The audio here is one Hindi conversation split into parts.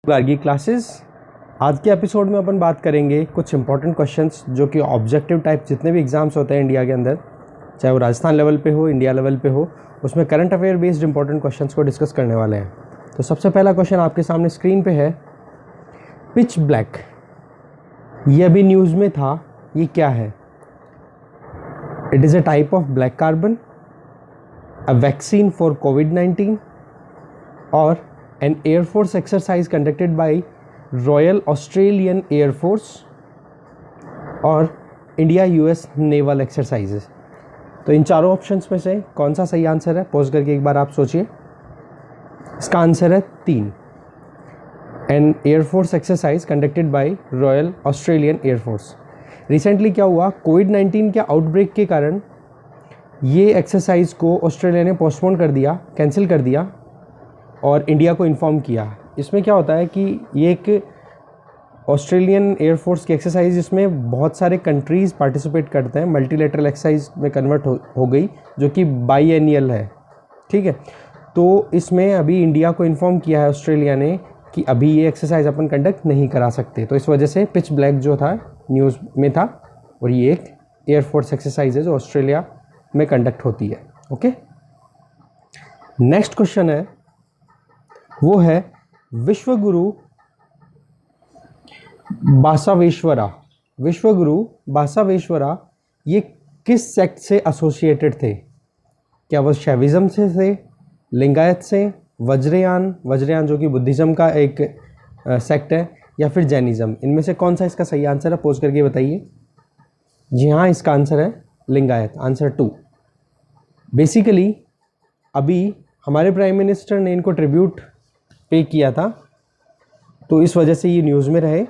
गार्गी क्लासेस। आज के एपिसोड में अपन बात करेंगे कुछ इंपॉर्टेंट क्वेश्चंस जो कि ऑब्जेक्टिव टाइप जितने भी एग्जाम्स होते हैं इंडिया के अंदर, चाहे वो राजस्थान लेवल पे हो, इंडिया लेवल पे हो, उसमें current affair based important questions को डिस्कस करने वाले हैं। तो सबसे पहला क्वेश्चन आपके सामने स्क्रीन पे है, पिच ब्लैक। ये अभी न्यूज़ में था, ये क्या है? It is a type of black carbon, a vaccine for कोविड-19 और an Air Force exercise conducted by Royal Australian Air Force और इंडिया यूएस नेवल एक्सरसाइजेस। तो इन चारों ऑप्शंस में से कौन सा सही आंसर है? पॉज करके एक बार आप सोचिए। इसका आंसर है 3, an air force exercise conducted by royal Australian air force. Recently क्या हुआ, कोविड-19 के आउटब्रेक के कारण ये एक्सरसाइज को ऑस्ट्रेलिया ने पोस्टपोन कर दिया, कैंसिल कर दिया और इंडिया को इन्फॉर्म किया। इसमें क्या होता है कि ये एक ऑस्ट्रेलियन एयरफोर्स की एक्सरसाइज जिसमें बहुत सारे कंट्रीज़ पार्टिसिपेट करते हैं, मल्टीलेटरल एक्सरसाइज में कन्वर्ट हो गई, जो कि बाईएनियल है। ठीक है, तो इसमें अभी इंडिया को इन्फॉर्म किया है ऑस्ट्रेलिया ने कि अभी ये एक्सरसाइज अपन कंडक्ट नहीं करा सकते। तो इस वजह से पिच ब्लैक जो था न्यूज़ में था, और ये एक एयरफोर्स एक्सरसाइज है जो ऑस्ट्रेलिया में कंडक्ट होती है। ओके, नेक्स्ट क्वेश्चन है, वो है विश्वगुरु बासावेश्वरा। विश्वगुरु बासावेश्वरा ये किस सेक्ट से एसोसिएटेड थे? क्या वो शैविज्म से थे, लिंगायत से, वज्रयान जो कि बुद्धिज्म का एक सेक्ट है, या फिर जैनिज्म? इनमें से कौन सा इसका सही आंसर है? पोज करके बताइए। जी हाँ, इसका आंसर है लिंगायत, आंसर 2। बेसिकली अभी हमारे प्राइम मिनिस्टर ने इनको ट्रिब्यूट पे किया था, तो इस वजह से ये न्यूज़ में रहे।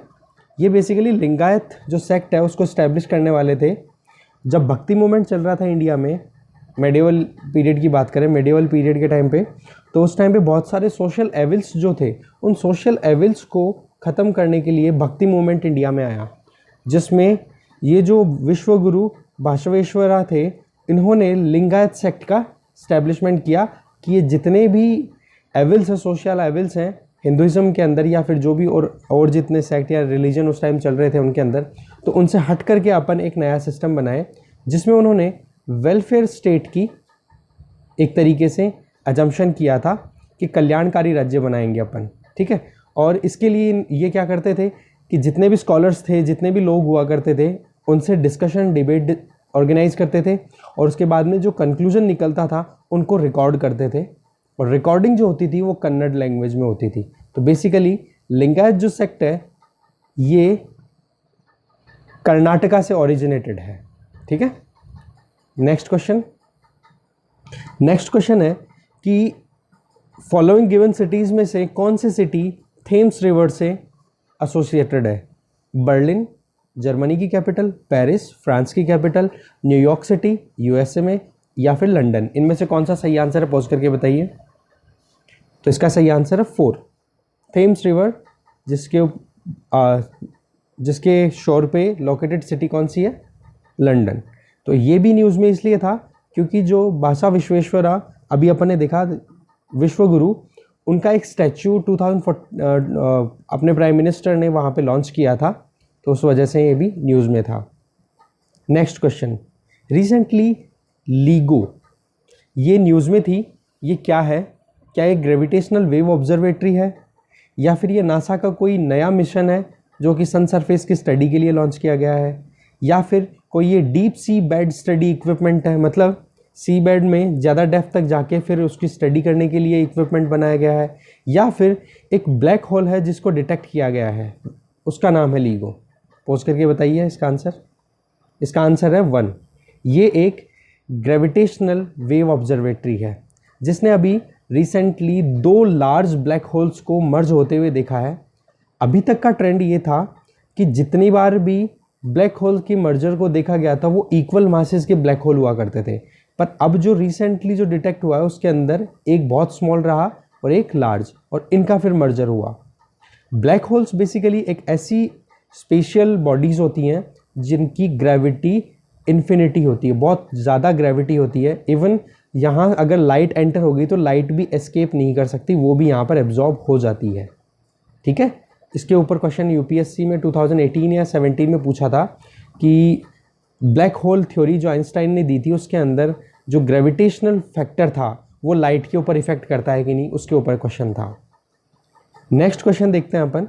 ये बेसिकली लिंगायत जो सेक्ट है उसको इस्टेब्लिश करने वाले थे जब भक्ति मूवमेंट चल रहा था इंडिया में। मेडिवल पीरियड की बात करें, मेडिवल पीरियड के टाइम पे, तो उस टाइम पे बहुत सारे सोशल एविल्स जो थे, उन सोशल एविल्स को ख़त्म करने के लिए भक्ति मूवमेंट इंडिया में आया, जिसमें ये जो विश्वगुरु बासवेश्वरा थे, इन्होंने लिंगायत सेक्ट का इस्टेब्लिशमेंट किया कि ये जितने भी एविल्स हैं, सोशल एविल्स हैं हिंदुइज्म के अंदर, या फिर जो भी और जितने सेक्ट या रिलीजन उस टाइम चल रहे थे उनके अंदर, तो उनसे हट करके अपन एक नया सिस्टम बनाए, जिसमें उन्होंने वेलफेयर स्टेट की एक तरीके से अजम्पशन किया था कि कल्याणकारी राज्य बनाएंगे अपन। ठीक है, और इसके लिए ये क्या करते थे कि जितने भी स्कॉलर्स थे, जितने भी लोग हुआ करते थे, उनसे डिस्कशन डिबेट ऑर्गेनाइज करते थे, और उसके बाद में जो कंक्लूजन निकलता था उनको रिकॉर्ड करते थे, और रिकॉर्डिंग जो होती थी वो कन्नड़ लैंग्वेज में होती थी। तो बेसिकली लिंगायत जो सेक्ट है ये कर्नाटका से ओरिजिनेटेड है। ठीक है, नेक्स्ट क्वेश्चन है कि फॉलोइंग गिवन सिटीज़ में से कौन सी सिटी थेम्स रिवर से एसोसिएटेड है? बर्लिन जर्मनी की कैपिटल, पेरिस फ्रांस की कैपिटल, न्यूयॉर्क सिटी यूएसए में, या फिर लंदन? इनमें से कौन सा सही आंसर है? पॉज करके बताइए। तो इसका सही आंसर है 4, थेम्स रिवर, जिसके शोर पे लोकेटेड सिटी कौन सी है? लंदन। तो ये भी न्यूज़ में इसलिए था क्योंकि जो बासा विश्वेश्वरा, अभी अपन ने देखा विश्वगुरु, उनका एक स्टैचू 2004 अपने प्राइम मिनिस्टर ने वहाँ पे लॉन्च किया था, तो उस वजह से ये भी न्यूज़ में था। नेक्स्ट क्वेश्चन, रिसेंटली लीगो, ये न्यूज़ में थी, ये क्या है? क्या ये ग्रेविटेशनल वेव ऑब्जर्वेटरी है, या फिर ये नासा का कोई नया मिशन है जो कि सन सरफेस की स्टडी के लिए लॉन्च किया गया है, या फिर कोई ये deep sea bed study equipment है, मतलब सी बेड में ज़्यादा डेप्थ तक जाके फिर उसकी स्टडी करने के लिए इक्विपमेंट बनाया गया है, या फिर एक ब्लैक होल है जिसको डिटेक्ट किया गया है, उसका नाम है लीगो? पोज करके बताइए इसका आंसर। इसका आंसर है 1। ये एक ग्रेविटेशनल वेव ऑब्जर्वेटरी है जिसने अभी रिसेंटली 2 लार्ज ब्लैक होल्स को मर्ज होते हुए देखा है। अभी तक का ट्रेंड ये था कि जितनी बार भी ब्लैक होल की मर्जर को देखा गया था वो इक्वल मासेस के ब्लैक होल हुआ करते थे, पर अब जो रिसेंटली जो डिटेक्ट हुआ है उसके अंदर एक बहुत स्मॉल रहा और एक लार्ज, और इनका फिर मर्जर हुआ। ब्लैक होल्स बेसिकली एक ऐसी स्पेशल बॉडीज़ होती हैं जिनकी ग्रेविटी इन्फिनिटी होती है, बहुत ज़्यादा ग्रेविटी होती है। इवन यहाँ अगर लाइट एंटर होगी तो लाइट भी एस्केप नहीं कर सकती, वो भी यहाँ पर एब्जॉर्ब हो जाती है। ठीक है, इसके ऊपर क्वेश्चन यूपीएससी में 2018 या 17 में पूछा था कि ब्लैक होल थ्योरी जो आइंस्टाइन ने दी थी उसके अंदर जो ग्रेविटेशनल फैक्टर था वो लाइट के ऊपर इफेक्ट करता है कि नहीं, उसके ऊपर क्वेश्चन था। नेक्स्ट क्वेश्चन देखते हैं अपन।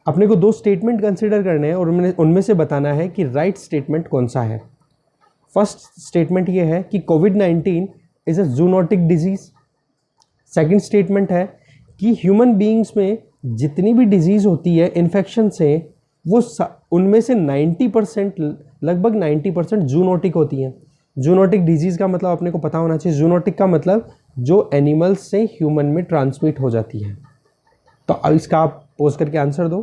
अपने को दो स्टेटमेंट कंसिडर करने हैं और उनमें से बताना है कि राइट स्टेटमेंट कौन सा है। फर्स्ट स्टेटमेंट ये है कि कोविड-19 is a zoonotic disease. Second statement है कि ह्यूमन बीइंग्स में जितनी भी डिजीज होती है इन्फेक्शन से, वो उनमें से 90% लगभग 90% जूनोटिक होती हैं। जूनोटिक डिजीज का मतलब अपने को पता होना चाहिए। जूनोटिक का मतलब जो एनिमल्स से ह्यूमन में ट्रांसमिट हो जाती है। तो अब इसका आप पोज करके आंसर दो।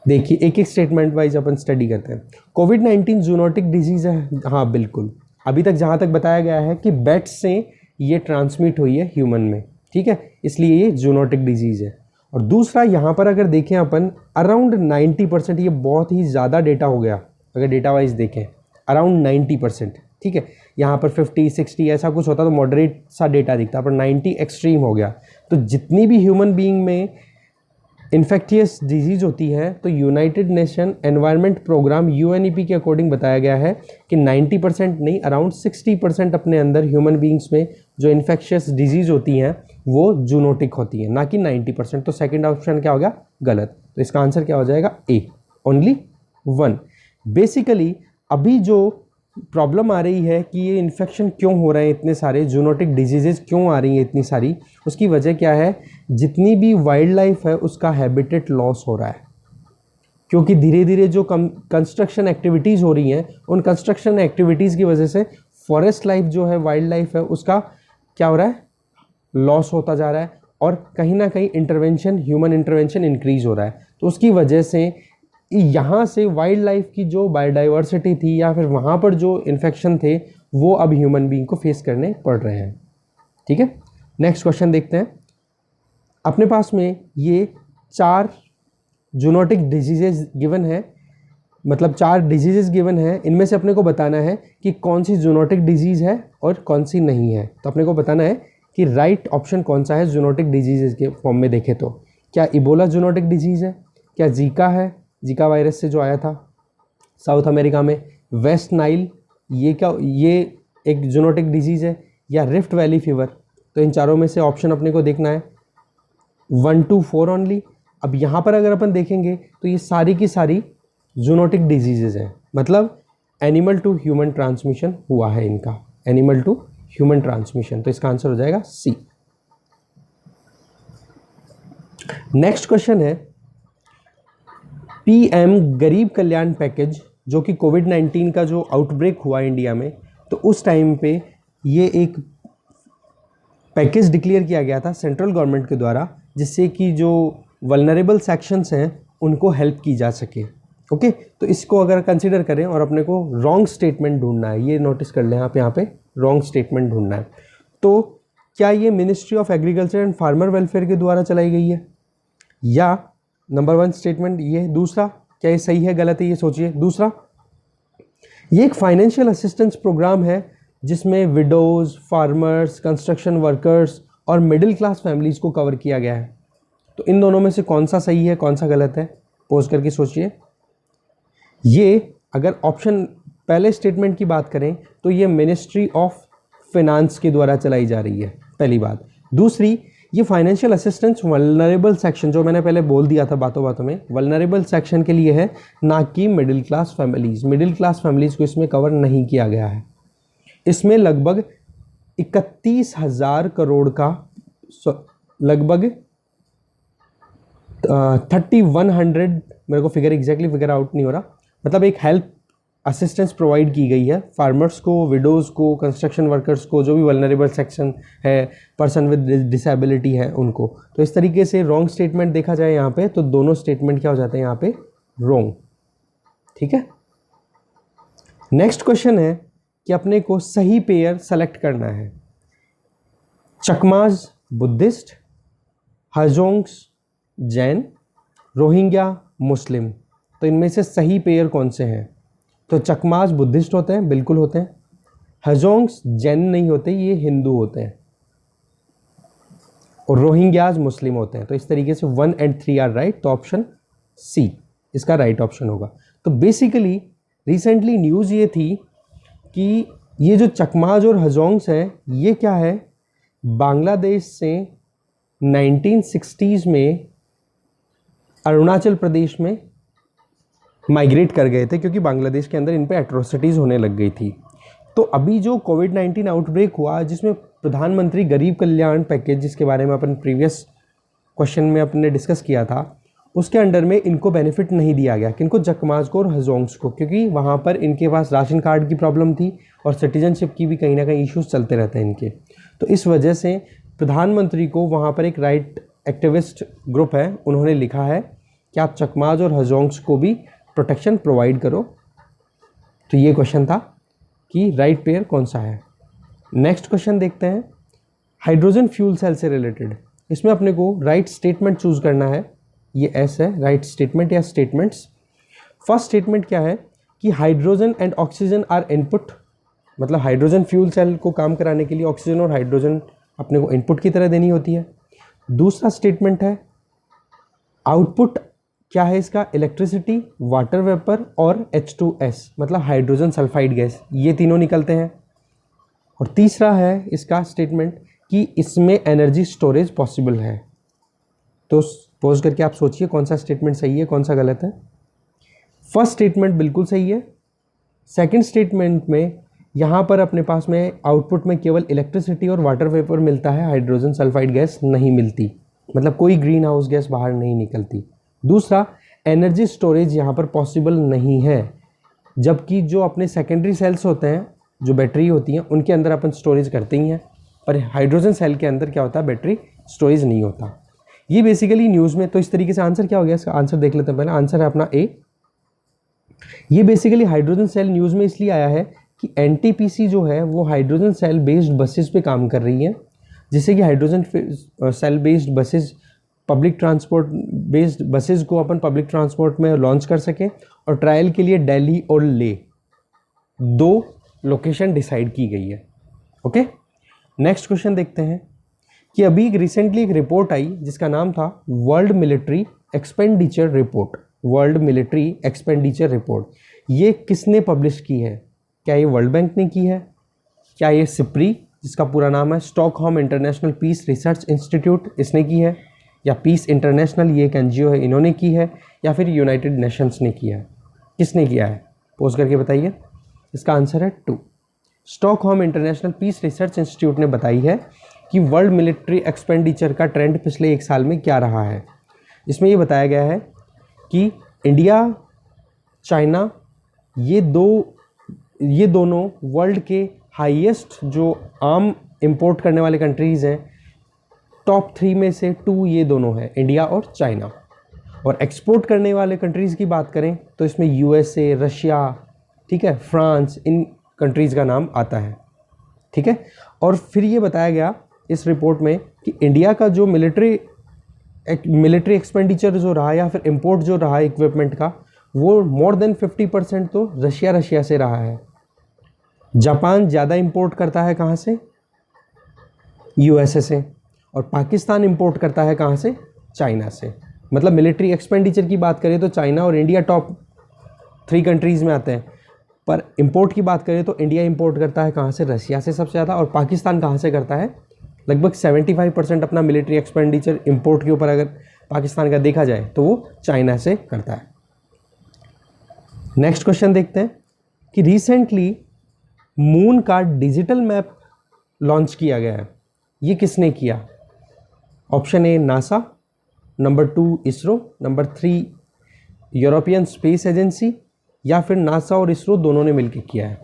देखिए एक एक स्टेटमेंट वाइज अपन स्टडी करते हैं। कोविड-19 जूनोटिक डिजीज है, हाँ बिल्कुल। अभी तक जहाँ तक बताया गया है कि बैट्स से ये ट्रांसमिट हुई है ह्यूमन में, ठीक है, इसलिए ये जूनोटिक डिजीज है। और दूसरा यहाँ पर अगर देखें अपन, अराउंड 90%, ये बहुत ही ज़्यादा डेटा हो गया अगर डेटा वाइज देखें, अराउंड 90%, ठीक है। यहाँ पर 50-60 ऐसा कुछ होता तो मॉडरेट सा डेटा दिखता, पर 90 एक्सट्रीम हो गया। तो जितनी भी ह्यूमन बीइंग में इन्फेक्टियस डिजीज़ होती है, तो United Nation Environment Programme UNEP के अकॉर्डिंग बताया गया है कि 90% नहीं, अराउंड 60% अपने अंदर ह्यूमन बीइंग्स में जो इन्फेक्शियस डिजीज़ होती हैं वो जूनोटिक होती हैं, ना कि 90%। तो सेकंड ऑप्शन क्या हो गया, गलत। तो इसका आंसर क्या हो जाएगा, ए, ओनली 1। बेसिकली अभी जो प्रॉब्लम आ रही है कि ये इन्फेक्शन क्यों हो रहे हैं, इतने सारे जूनोटिक डिजीजेज क्यों आ रही हैं इतनी सारी, उसकी वजह क्या है, जितनी भी वाइल्ड लाइफ है उसका हैबिटेट लॉस हो रहा है। क्योंकि धीरे धीरे जो कंस्ट्रक्शन एक्टिविटीज़ हो रही हैं, उन कंस्ट्रक्शन एक्टिविटीज़ की वजह से फॉरेस्ट लाइफ जो है, वाइल्ड लाइफ है, उसका क्या हो रहा है, लॉस होता जा रहा है। और कहीं ना कहीं इंटरवेंशन, ह्यूमन इंटरवेंशन इंक्रीज हो रहा है। तो उसकी वजह से यहाँ से वाइल्ड लाइफ की जो बायोडाइवर्सिटी थी या फिर वहाँ पर जो इन्फेक्शन थे वो अब ह्यूमन बीइंग को फेस करने पड़ रहे हैं, ठीक है। नेक्स्ट क्वेश्चन देखते हैं। अपने पास में ये 4 जूनोटिक डिजीजेज गिवन है, मतलब 4 डिजीजेज गिवन है। इनमें से अपने को बताना है कि कौन सी जूनोटिक डिजीज़ है और कौन सी नहीं है। तो अपने को बताना है कि राइट ऑप्शन कौन सा है जूनोटिक डिजीजेज के फॉर्म में देखें तो। क्या इबोला जूनोटिक डिजीज़ है, क्या जीका है, जीका वायरस से जो आया था साउथ अमेरिका में, वेस्ट नाइल, ये एक जूनोटिक डिजीज़ है, या रिफ्ट वैली फीवर। तो इन चारों में से ऑप्शन अपने को देखना है 1 to 4 ओनली। अब यहाँ पर अगर अपन देखेंगे तो ये सारी की सारी जूनोटिक डिजीजेज हैं, मतलब एनिमल टू ह्यूमन ट्रांसमिशन हुआ है इनका, एनिमल टू ह्यूमन ट्रांसमिशन। तो इसका आंसर हो जाएगा सी। नेक्स्ट क्वेश्चन है, पीएम गरीब कल्याण पैकेज, जो कि कोविड-19 का जो आउटब्रेक हुआ इंडिया में, तो उस टाइम पे ये एक पैकेज डिक्लेयर किया गया था सेंट्रल गवर्नमेंट के द्वारा, जिससे कि जो वल्नरेबल सेक्शंस हैं उनको हेल्प की जा सके। ओके, तो इसको अगर कंसिडर करें और अपने को रॉन्ग स्टेटमेंट ढूंढना है, ये नोटिस कर लें आप यहाँ पे रॉन्ग स्टेटमेंट ढूंढना है। तो क्या ये ministry of agriculture and farmer welfare के द्वारा चलाई गई है, या नंबर 1 स्टेटमेंट ये, दूसरा क्या ये सही है गलत है ये सोचिए। दूसरा, ये एक फाइनेंशियल असिस्टेंस प्रोग्राम है जिसमें विडोज़, फार्मर्स, कंस्ट्रक्शन वर्कर्स और मिडिल क्लास फैमिलीज़ को कवर किया गया है। तो इन दोनों में से कौन सा सही है कौन सा गलत है, पोज करके सोचिए। ये अगर ऑप्शन पहले स्टेटमेंट की बात करें तो ये मिनिस्ट्री ऑफ फिनांस के द्वारा चलाई जा रही है, पहली बात। दूसरी, ये फाइनेंशियल असिस्टेंस वल्नरेबल सेक्शन, जो मैंने पहले बोल दिया था बातों बातों में, वल्नरेबल सेक्शन के लिए है, ना कि middle class families. Middle class families को इसमें कवर नहीं किया गया है। इसमें लगभग 31,000 करोड़ का, लगभग 3100, मेरे को फिगर एग्जैक्टली फिगर आउट नहीं हो रहा, मतलब एक हेल्प असिस्टेंस प्रोवाइड की गई है फार्मर्स को, विडोज़ को, कंस्ट्रक्शन वर्कर्स को, जो भी वल्नरेबल सेक्शन है, पर्सन विद डिसेबिलिटी है उनको। तो इस तरीके से रॉन्ग स्टेटमेंट देखा जाए यहाँ पे तो दोनों स्टेटमेंट क्या हो जाते हैं यहाँ पे, रॉन्ग, ठीक है। नेक्स्ट क्वेश्चन है कि अपने को सही पेयर सेलेक्ट करना है। Chakmas Buddhist, Hajongs Jain, Rohingya Muslim. तो इनमें से सही पेयर कौन से हैं? तो चकमाज बुद्धिस्ट होते हैं, बिल्कुल होते हैं। हजोंग्स जैन नहीं होते, ये हिंदू होते हैं। और रोहिंग्याज मुस्लिम होते हैं। तो इस तरीके से 1 and 3 आर राइट, तो ऑप्शन सी इसका राइट ऑप्शन होगा। तो बेसिकली रिसेंटली न्यूज़ ये थी कि ये जो चकमाज और हजोंग्स हैं ये क्या है, बांग्लादेश से 1960s में अरुणाचल प्रदेश में माइग्रेट कर गए थे, क्योंकि बांग्लादेश के अंदर इन पे एट्रोसिटीज़ होने लग गई थी। तो अभी जो कोविड-19 आउटब्रेक हुआ, जिसमें प्रधानमंत्री गरीब कल्याण पैकेज, जिसके बारे में अपन प्रीवियस क्वेश्चन में अपने डिस्कस किया था, उसके अंडर में इनको बेनिफिट नहीं दिया गया। किनको, चकमाज को और हजोंग्स को, क्योंकि वहाँ पर इनके पास राशन कार्ड की प्रॉब्लम थी और सिटीजनशिप की भी कहीं ना कहीं इश्यूज चलते रहते हैं इनके। तो इस वजह से प्रधानमंत्री को वहाँ पर एक राइट एक्टिविस्ट ग्रुप है, उन्होंने लिखा है कि आप चकमाज और हजोंग्स को भी प्रोटेक्शन प्रोवाइड करो। तो ये क्वेश्चन था कि राइट पेयर कौन सा है। नेक्स्ट क्वेश्चन देखते हैं, हाइड्रोजन फ्यूल सेल से रिलेटेड। इसमें अपने को राइट स्टेटमेंट चूज़ करना है, ये एस है, राइट स्टेटमेंट या स्टेटमेंट्स। फर्स्ट स्टेटमेंट क्या है कि hydrogen and oxygen are input, मतलब हाइड्रोजन फ्यूल सेल को काम कराने के लिए ऑक्सीजन और हाइड्रोजन अपने को इनपुट की तरह देनी होती है। दूसरा स्टेटमेंट है आउटपुट क्या है इसका, इलेक्ट्रिसिटी, वाटर वेपर और H2S मतलब हाइड्रोजन सल्फाइड गैस, ये तीनों निकलते हैं। और तीसरा है इसका स्टेटमेंट कि इसमें एनर्जी स्टोरेज पॉसिबल है। तो पोज करके आप सोचिए कौन सा स्टेटमेंट सही है, कौन सा गलत है। फर्स्ट स्टेटमेंट बिल्कुल सही है। सेकंड स्टेटमेंट में यहाँ पर अपने पास में आउटपुट में केवल इलेक्ट्रिसिटी और वाटर वेपर मिलता है, हाइड्रोजन सल्फाइड गैस नहीं मिलती, मतलब कोई ग्रीन हाउस गैस बाहर नहीं निकलती। दूसरा, एनर्जी स्टोरेज यहाँ पर पॉसिबल नहीं है, जबकि जो अपने सेकेंडरी सेल्स होते हैं, जो बैटरी होती हैं, उनके अंदर अपन स्टोरेज करते ही हैं, पर हाइड्रोजन सेल के अंदर क्या होता है, बैटरी स्टोरेज नहीं होता। ये बेसिकली न्यूज़ में, तो इस तरीके से आंसर क्या हो गया, इसका आंसर देख लेते हैं पहले। आंसर है अपना ए। ये बेसिकली हाइड्रोजन सेल न्यूज़ में इसलिए आया है कि एनटीपीसी जो है वो हाइड्रोजन सेल बेस्ड बसेस पे काम कर रही है, जिससे कि hydrogen cell based buses, public transport based buses को अपन पब्लिक ट्रांसपोर्ट में लॉन्च कर सकें। और ट्रायल के लिए दिल्ली और ले 2 लोकेशन डिसाइड की गई है। ओके, नेक्स्ट क्वेश्चन देखते हैं कि अभी रिसेंटली एक रिपोर्ट आई जिसका नाम था world military expenditure report. World military expenditure report ये किसने पब्लिश की है? क्या ये वर्ल्ड बैंक ने की है? क्या ये सिप्री, जिसका पूरा नाम है Stockholm International Peace Research Institute, इसने की है? या पीस इंटरनेशनल, ये एक एनजीओ है, इन्होंने की है? या फिर यूनाइटेड नेशंस ने किया है? किसने किया है? पोस्ट करके बताइए। इसका आंसर है 2। Stockholm International Peace Research Institute ने बताई है कि वर्ल्ड मिलिट्री एक्सपेंडिचर का ट्रेंड पिछले 1 साल में क्या रहा है। इसमें ये बताया गया है कि इंडिया, चाइना, ये दोनों वर्ल्ड के हाईएस्ट जो आर्म इंपोर्ट करने वाले कंट्रीज़ हैं, टॉप 3 में से 2 ये दोनों हैं, इंडिया और चाइना। और एक्सपोर्ट करने वाले कंट्रीज़ की बात करें तो इसमें यूएसए, रशिया, ठीक है, फ्रांस, इन कंट्रीज़ का नाम आता है। ठीक है, और फिर ये बताया गया इस रिपोर्ट में कि इंडिया का जो मिलिट्री एक्सपेंडिचर जो रहा या फिर इंपोर्ट जो रहा इक्विपमेंट का, वो मोर देन 50% तो रशिया से रहा है। जापान ज़्यादा इंपोर्ट करता है कहाँ से? यूएसए से। और पाकिस्तान इंपोर्ट करता है कहाँ से? चाइना से। मतलब मिलिट्री एक्सपेंडिचर की बात करें तो चाइना और इंडिया टॉप 3 कंट्रीज़ में आते हैं, पर इंपोर्ट की बात करें तो इंडिया इंपोर्ट करता है कहाँ से? रशिया से सबसे ज़्यादा। और पाकिस्तान कहाँ से करता है? लगभग 75% अपना मिलिट्री एक्सपेंडिचर इंपोर्ट के ऊपर अगर पाकिस्तान का देखा जाए तो वो चाइना से करता है। नेक्स्ट क्वेश्चन देखते हैं कि रिसेंटली मून का डिजिटल मैप लॉन्च किया गया है, ये किसने किया? Option A NASA, number 2 ISRO, number 3 European space agency, या फिर नासा और इसरो दोनों ने मिलकर किया है।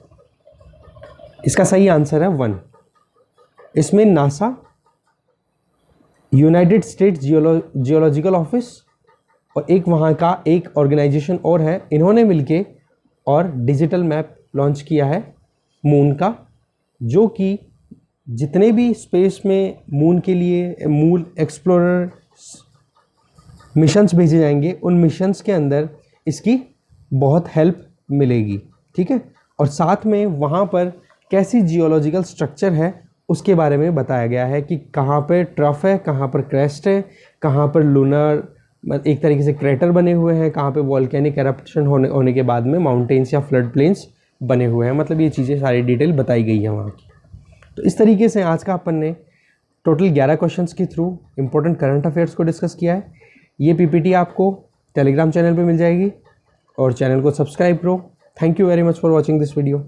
इसका सही आंसर है 1। इसमें NASA, United states geological office और एक वहाँ का एक ऑर्गेनाइजेशन और है, इन्होंने मिलके और डिजिटल मैप लॉन्च किया है मून का, जो कि जितने भी स्पेस में मून के लिए मून एक्सप्लोरर मिशंस भेजे जाएंगे, उन मिशंस के अंदर इसकी बहुत हेल्प मिलेगी। ठीक है, और साथ में वहाँ पर कैसी जियोलॉजिकल स्ट्रक्चर है उसके बारे में बताया गया है कि कहाँ पे ट्रफ है, कहाँ पर क्रेस्ट है, कहाँ पर लूनर एक तरीके से क्रेटर बने हुए हैं, कहाँ पे वॉल्केनिक एरप्शन होने के बाद में माउंटेन्स या फ्लड प्लेन्स बने हुए हैं। मतलब ये चीज़ें सारी डिटेल बताई गई है वहाँ की। तो इस तरीके से आज का अपन ने टोटल 11 क्वेश्चंस के थ्रू इंपॉर्टेंट करंट अफेयर्स को डिस्कस किया है। ये पीपीटी आपको टेलीग्राम चैनल पे मिल जाएगी और चैनल को सब्सक्राइब करो। Thank you very much for watching this video.